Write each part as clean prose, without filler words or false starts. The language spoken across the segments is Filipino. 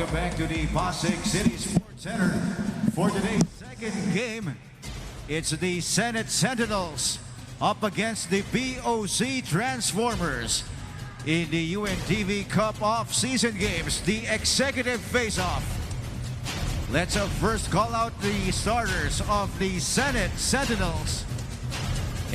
Welcome back to the Pasig City Sports Center for today's second game. It's the Sentinels up against the BOC Transformers in the UNTV CUP off-season games, the executive face-off. Let's first call out the starters of the Sentinels.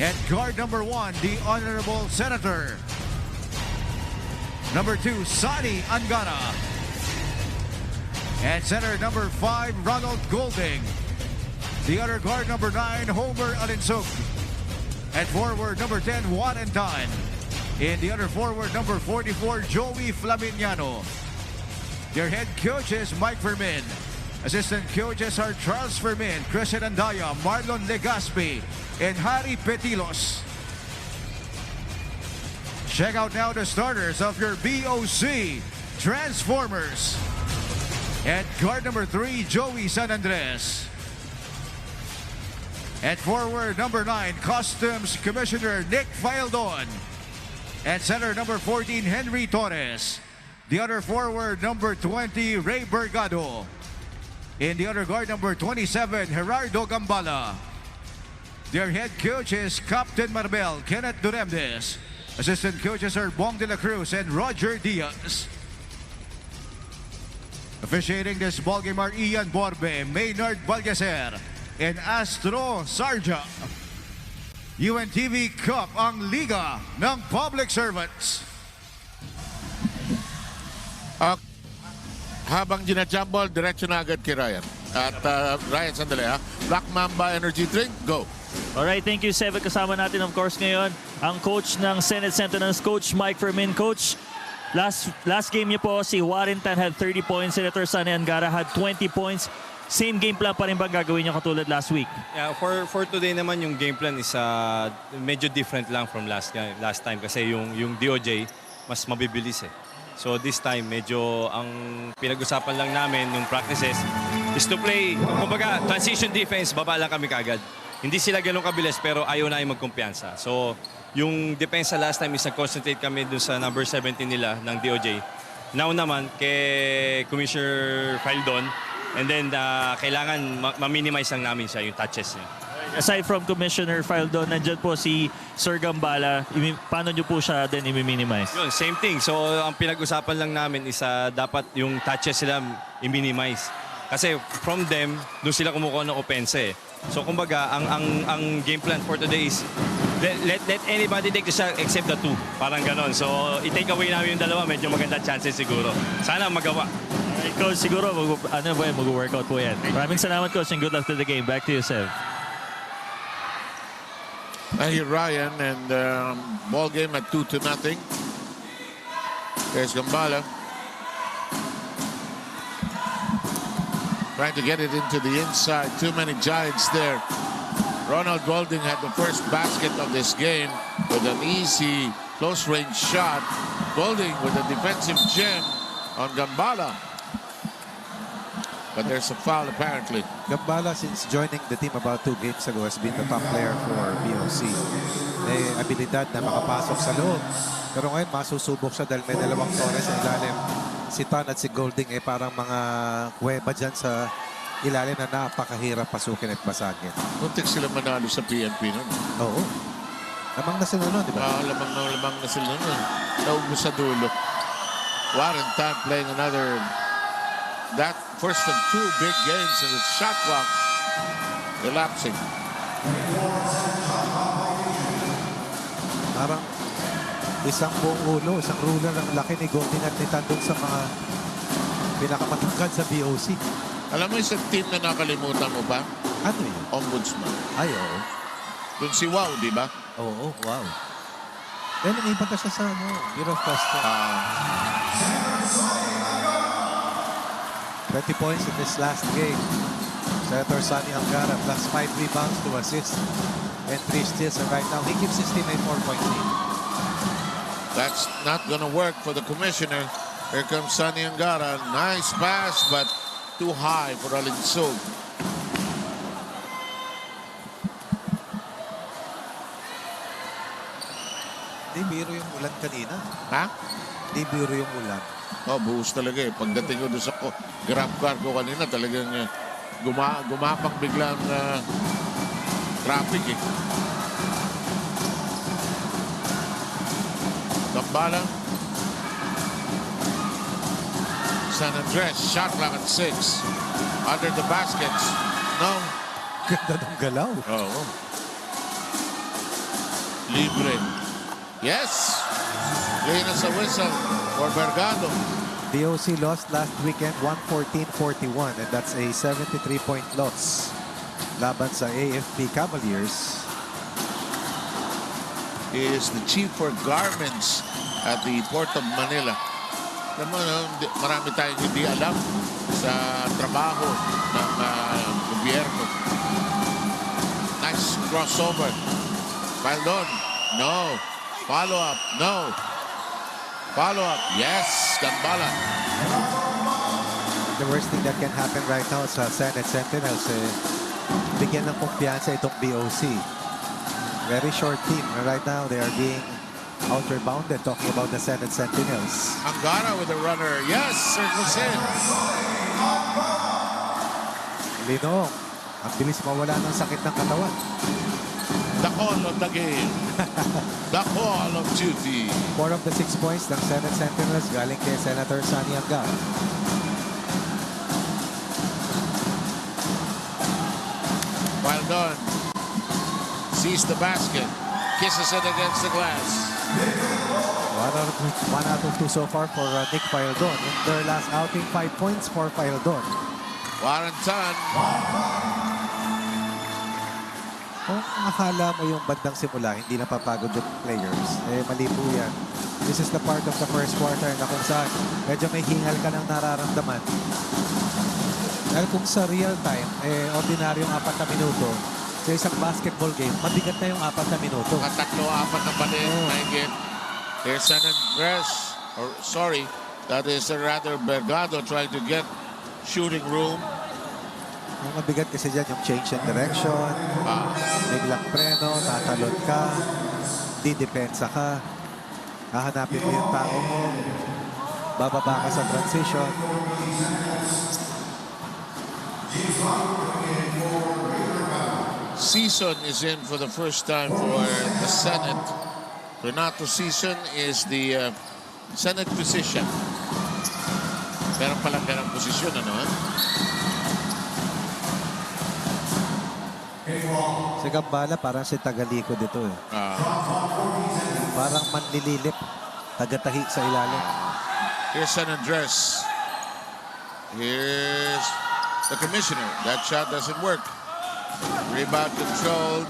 At guard number 1, the Honorable Senator. Number 2, Sani Angara. At center, number 5, Ronald Golding. The other guard, number 9, Homer Alinsug. At forward, number 10, Juan Entan. And the other forward, number 44, Joey Flaminiano. Their head coach is Mike Fermin. Assistant coaches are Charles Fermin, Christian Andaya, Marlon Legaspi, and Harry Petilos. Check out now the starters of your BOC Transformers. At guard number 3, Joey San Andres. At forward, number 9, Customs Commissioner Nick Faildon. At center, number 14, Henry Torres. The other forward, number 20, Ray Bergado. In the other guard, number 27, Gerardo Gambala. Their head coach is Captain Marbel, Kenneth Duremdes. Assistant coaches are Bong de la Cruz and Roger Diaz. Officiating this ballgame are Ian Borbe, Maynard Balgaser, and Astro Sarja. UNTV CUP, ang Liga ng Public Servants. Habang ginajumble, diretso na agad kay Ryan. At Ryan, sandali ha. Black Mamba Energy Drink, go. Alright, thank you, Seven. Kasama natin, of course, ngayon, ang coach ng Senate Sentinels, Coach Mike Fermin. Coach, last game niyo po, si Warrington had 30 points, Senator Sani Angara had 20 points. Same game plan pa rin bang gagawin niyo katulad last week? Yeah, for today naman yung game plan is medyo different lang from last time kasi yung DOJ mas mabibilis eh. So this time medyo ang pinag-usapan lang namin yung practices is to play, kumbaga transition defense, baba lang kami kagad. Hindi sila ganun kabilis pero ayaw na yung magkumpiyansa. So yung depensa last time is nag-concentrate kami dun sa number 17 nila ng DOJ. Now naman kay Commissioner Faildon, and then kailangan ma-minimize lang namin siya, yung touches niya. Aside from Commissioner Faildon, nandyan po si Sir Gambala. Paano nyo po siya din i-minimize? Yun, same thing. So ang pinag-usapan lang namin is dapat yung touches sila i-minimize. Kasi from them, doon sila kumukuha ng offense eh. So kumbaga, ang game plan for today is let anybody take the shot except the 2. Parang ganon. So i-take away namin yung dalawa, medyo maganda chances siguro. Sana magawa. Coach, siguro mag-workout po yan. Maraming salamat, Coach, and good luck to the game. Back to you, Sev. I hear Ryan and ball game at 2-0. There's Gambala. Trying to get it into the inside. Too many giants there. Ronald Golding had the first basket of this game with an easy close-range shot. Golding with a defensive gem on Gambala. But there's a foul apparently. Gambala, since joining the team about 2 games ago, has been the top player for BOC. May abilidad na makapasok sa loob. Pero ngayon, masusubok siya dahil may dalawang Torres sa ilalim. Si Tan at si Golding parang mga kuweba dyan sa ilalim na napakahirap pasukin at basagin. Muntik sila manalo sa PNP nun. Oo. Lamang na sila nun, di ba? Lamang na sila nun. Naubos sa dulo. Warrington playing another... That first of 2 big games in the shot clock elapsing. Parang isang buong ulo, isang ruler ng laki ni Golding at ni Tandong sa mga pinakamatangkad sa BOC. Alam mo isang team na nakalimutan mo ba? Ano yun? Ombudsman. Ay, oo. Doon si Wow, di ba? Oo, wow. Then, nanipan siya sa Bureau of Customs. 20 points in this last game. Senator Sani Angara plus 5 rebounds to assist and 3 steals. And right now, he keeps his team a 4-point lead. That's not going to work for the commissioner. Here comes Sani Angara. Nice pass, but too high for Alinsug. Di biro yung ulan kanina. Ha? Di biro yung ulan. Oh, buhos talaga eh. Pagdating ko doon sa grab car ko kanina, talagang gumapang biglang traffic eh. Gambala. San Andres, shot clock at 6. Under the baskets. No. Ganda ng galaw. Oo. Libre. Yes! Clean as a whistle for Bergado. BOC lost last weekend 114-41 and that's a 73-point loss laban sa AFP Cavaliers. He is the chief for garments at the Port of Manila. Alam mo, marami tayong hindi alam sa trabaho ng gobyerno. Nice crossover. Paldon. No. Follow up. No. Follow up. Yes. Gambala. The worst thing that can happen right now sa Senate Sentinels, bigyan ng kumpiyansa itong BOC. Very short team. And right now, they are being out-rebounded, talking about the Senate Sentinels. Angara with a runner. Yes, circles in. Lino, ang bilis mawala ng sakit ng katawan. The call of the game. The call of duty. 4 of the 6 points ng Senate Sentinels galing kay Senator Sunny Angara. Well done. Sees the basket. Kisses it against the glass. 1 out of 2 so far for Nick Paildon. In their last outing, 5 points for Paildon. Warrenton. Kung akala mo yung bandang simula, hindi napapagod yung players, mali po yan. This is the part of the first quarter na kung saan medyo may hingal ka ng nararamdaman. Dahil kung sa real time, ordinaryong 4 na minuto, sa isang basketball game, mabigat na yung 4 na minuto. Katatlo, 4 na pala. Mahigit. Here's San Andres. Or, sorry, that is rather Bergado trying to get shooting room. Ang mabigat kasi dyan yung change in direction, biglang preno, tatalon ka, didepensa ka, hahanapin mo yung tao mo, bababa ka sa transition. Season is in for the first time for the Senate. Renato Season is the Senate physician. Meron palang ganang posisyon, ano ha? Si Gambala parang si Tagalikod dito eh. Parang manlililip, tagatahi sa ilalim. Here's San Andres. Here's the commissioner. That shot doesn't work. Rebound controlled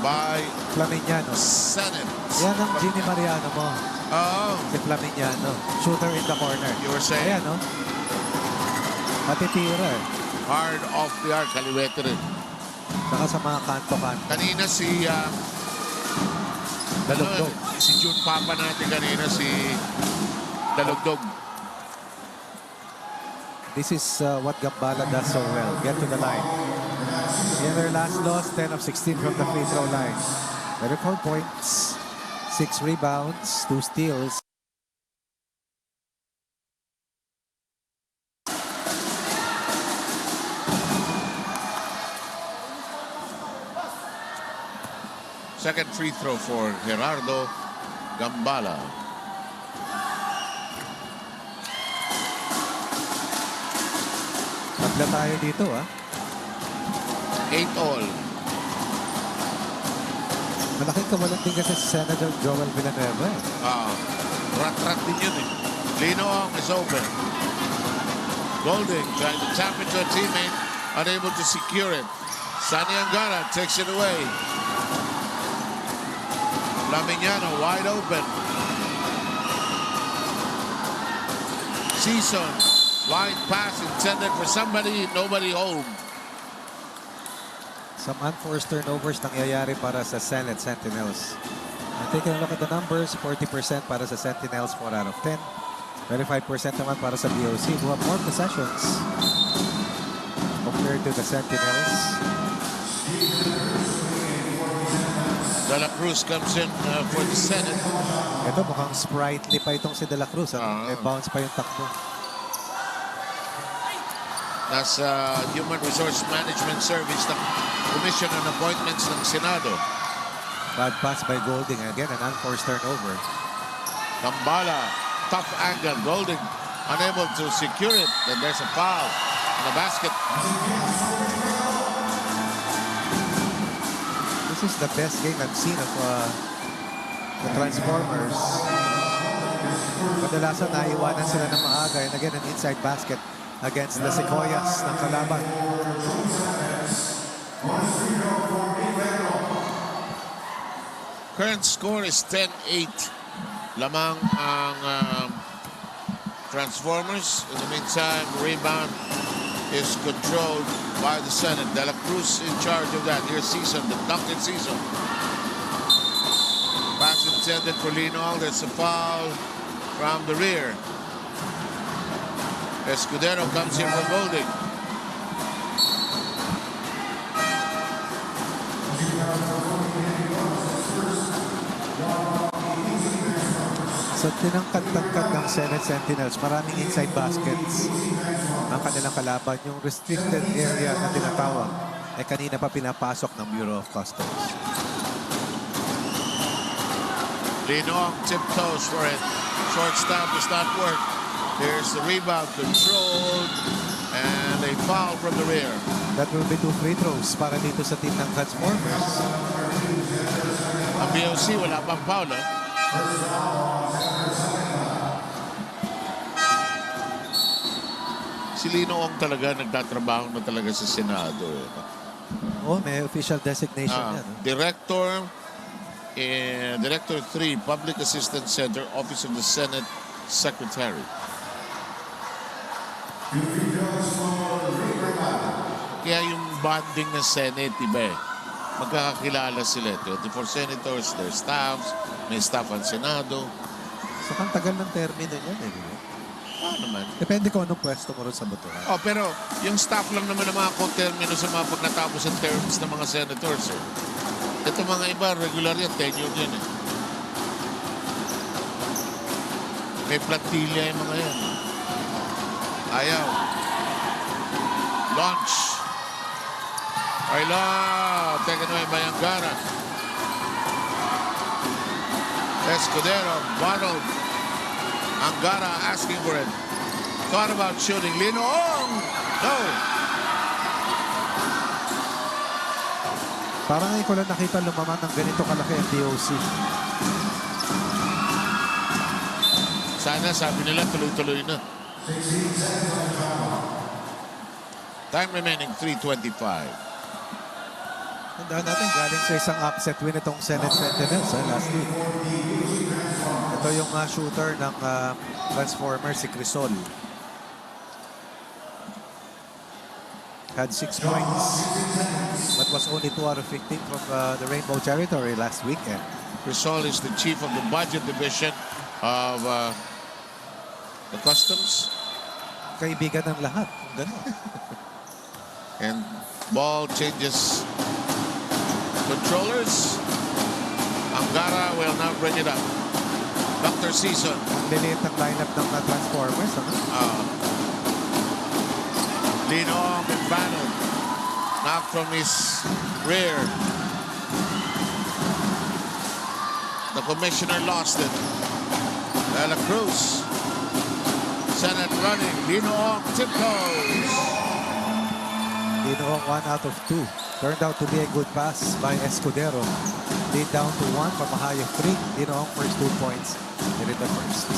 by Flaminiano. Senate. Yan ang Jimmy Mariano mo. Oh, Si Flaminiano. Shooter in the corner. you were saying Ayan, no? Matitira eh. hard off the arc. Kaliwete rin. Saka sa mga kanto-kanto. Kanina si Dalugdog. si June Papa natin kanina, si Dalugdog. This is what Gambala does so well. Get to the line. In their last loss, 10 of 16 from the free throw line. 34 points, 6 rebounds, 2 steals. Second free throw for Gerardo Gambala. Tatla tayo dito, 8-all. Malaking kawalan din kasi si Senator Joel Villanueva. Rat-rat din yun eh. Linoong is open. Golding trying to tap into a teammate, unable to secure it. Sunny Angara takes it away. Flaminiano wide open. Season, line pass intended for somebody, nobody home. Some unforced turnovers nangyayari para sa Senate Sentinels. And taking a look at the numbers, 40% para sa Sentinels, 4 out of 10. 25% naman para sa BOC, who have more possessions compared to the Sentinels. De La Cruz comes in for the Senate. Ito mukhang sprightly pa itong si De La Cruz. May bounce pa yung takbo. Nasa Human Resource Management Service ng Commission on Appointments ng Senado. Bad pass by Golding. Again, an unforced turnover. Kambala, tough angle. Golding unable to secure it. Then there's a foul in the basket. This is the best game I've seen of the Transformers. Kadalasan naiwanan sila ng maaga. And again, an inside basket against the Sequoias ng kalaban. Current score is 10-8. Lamang ang Transformers. In the meantime, rebound is controlled by the Senate. De La Cruz in charge of that. Here's Season, the Duncan Season. Pass intended for Lino. There's a foul from the rear. Escudero comes in for Golding. So tinangkad-tangkad ng Senate Sentinels. Maraming inside baskets ang kanilang kalaban. Yung restricted area na tinatawag ay kanina pa pinapasok ng Bureau of Customs. Linong tiptoes for it. Short stamp does not work. There's the rebound controlled and a foul from the rear. That will be 2 free throws para dito sa team ng Transformers. Ang BOC wala pang foul, no? Si Linoong talaga nagtatrabaho na talaga sa Senado. Oh, may official designation yan. Director 3, Public Assistance Center, Office of the Senate Secretary. Kaya yung bonding ng Senate, iba eh. Magkakakilala sila. 24 senators, their staffs, may staff ang Senado. So, kang tagal ng termino niyan eh. Naman. Depende kung anong pwesto mo rin sa botohan. Oh, pero yung staff lang naman ng mga co-termino sa mga pag natapos ang terms ng mga senators. Eh. Ito mga iba, regular yan, tenure yan eh. May plantilla yung mga yan. Ayaw. Launch. Ayla. Taken away by Angara. Escudero, bottled. Angara asking for it. Thought about shooting. Linoong. No. Parang ngayon ko lang nakita lumaman ng ganito kalaki ang BOC. Sana sabi nila tuloy-tuloy na. Time remaining 3:25. Tandaan natin galing sa isang upset win itong Senate Sentinels last week. Ito yung shooter ng Transformers, si Crisol. Had 6 points, but was only 2 out of 15 from the Rainbow Territory last weekend. Crisol is the chief of the budget division of the Customs. Kaibigan ng lahat. Ganun. And ball changes controllers. Angara will now bring it up. Dr. Season. Ang liliit ng lineup ng Transformers. Lino McBannel. Knocked from his rear. The commissioner lost it. De La Cruz. Senate running. Lino tiptoes. Linoong 1 out of 2. Turned out to be a good pass by Escudero. Lead down to 1 from a high of 3. Linoong first 2 points. Here in the first.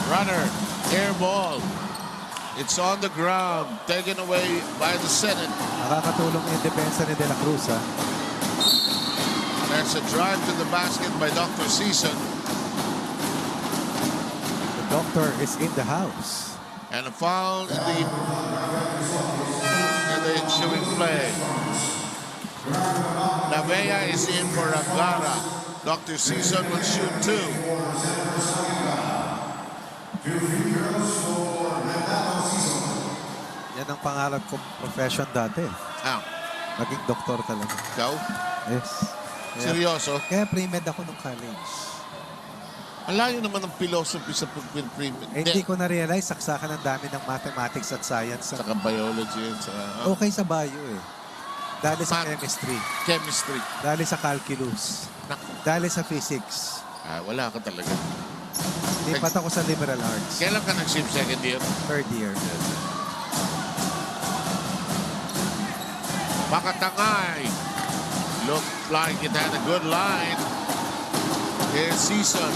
Runner, air ball. It's on the ground, taken away by the Senate. Nakakatulong yung depensa ni De La Cruz. There's a drive to the basket by Dr. Season. The doctor is in the house. And a foul in the ensuing play. Navea is in for Angara. Dr. Season will shoot 2. pangarap kong profession dati. Ah, Naging doktor talaga. ikaw? Yes. Seryoso? Kaya pre-med ako nung college. Ang layo naman ng philosophy sa pre-med. Hindi ko na-realize, saksakan ang dami ng mathematics at science. Saka biology. Saka, Okay sa bio eh. Dali sa Math. chemistry. chemistry. Dali sa calculus. Naku, Dali sa physics. wala ka talaga. Lipat ako sa liberal arts. Kailan ka nag-sim second year? Third year. Makatangay. Looked like it had a good line. Here's Season.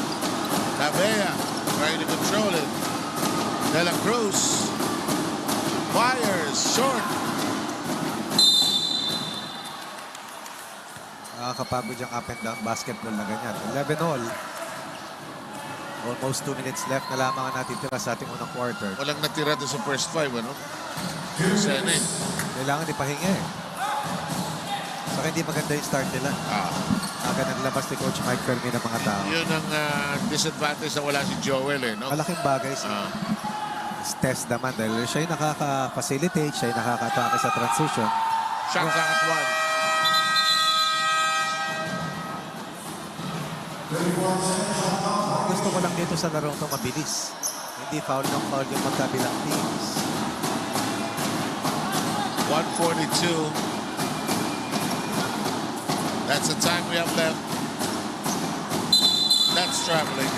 Tabea trying to control it. De La Cruz. Fires. Short. Nakakapagod yung up and down basketball na ganyan. 11 all. Almost 2 minutes left na lamang ang natitira sa ating unang quarter. Walang natira doon sa first five, ano? Senate. Kailangan ipahinga eh. Saka hindi maganda yung start nila. Aga naglabas ni Coach Mike Fermin ng mga tao. Yun ang disadvantage na wala si Joel, eh, no? Malaking bagay si Test naman dahil siya yung nakaka-facilitate, siya yung nakaka-atake sa transition. Shot clock at 1. Gusto ko lang dito sa larong ito mabilis. Hindi foul ng foul yung magkabilang teams. 1:42. That's the time we have left. That's traveling.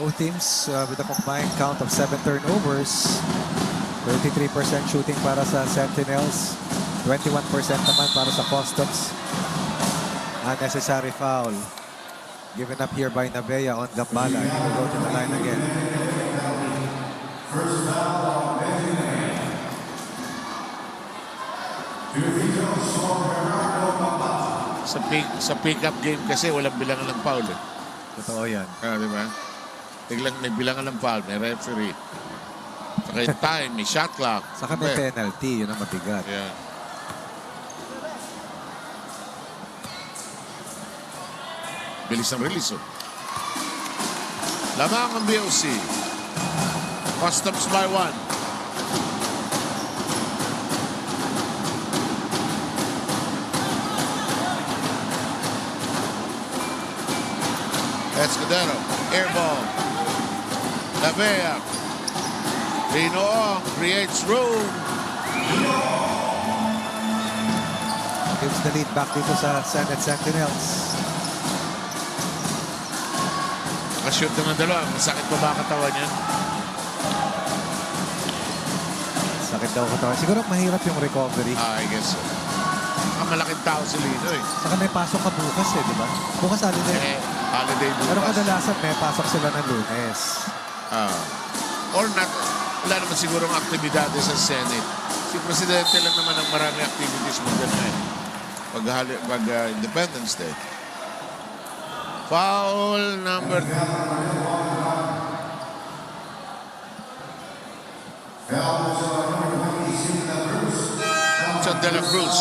Both teams with a combined count of 7 turnovers. 33% shooting para sa Sentinels. 21% naman para sa Customs. Unnecessary foul. Given up here by Navea on Gambala. He will go to the line again. Sa pick-up game kasi walang bilangan ng foul, eh. Totoo yan. Di ba? Biglang may bilangan ng foul, may referee. Saka yung time, may shot clock. Saka may penalty. Yun ang mabigat. Yeah. Bilis ng release, oh. Lamang ang BOC. Customs by 1. Escudero, air ball. Lavea. Rino creates room. Gives the lead back dito sa Sentinels. Nakashoot na ng dalawa. Masakit pa ba katawan yan? Sakit daw katawan. Siguro mahirap yung recovery. I guess so. Ang malaking tao si Lino, eh. Saka may pasok ka bukas eh, di ba? Bukas holiday. Holiday bukas. Pero kadalasan may pasok sila ng Lunes. Or not, wala naman sigurong aktibidades sa Senate. Si Presidente lang naman ang marami activities mo din, eh. Pag Independence Day. Foul number 2. De La Cruz.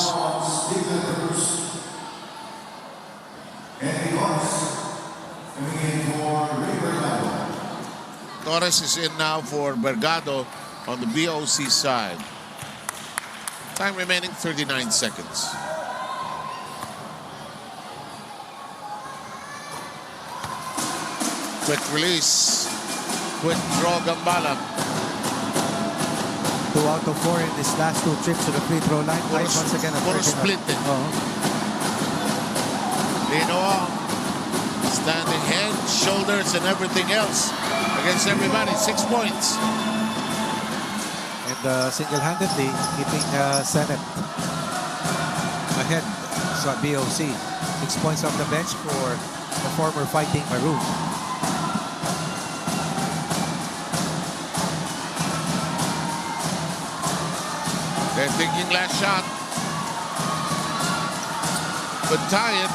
Torres is in now for Bergado on the BOC side. Time remaining 39 seconds. Quick release. Quick draw Gambala. 2 out of 4 in this last 2 trips to the free throw line. Once again, Puro split, eh. Lino standing head, shoulders, and everything else against everybody. 6 points. And single-handedly keeping Senate ahead sa BOC. 6 points off the bench for the former Fighting Maroon. They're thinking last shot. But tie it.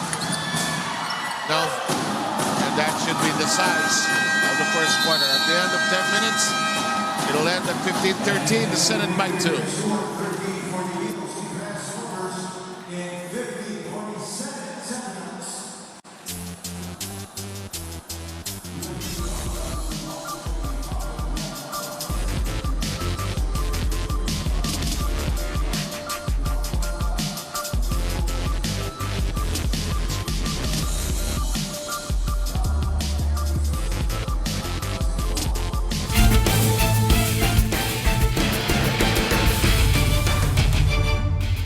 No. And that should be the size of the first quarter. At the end of 10 minutes, it'll end at 15-13. The Senate by 2.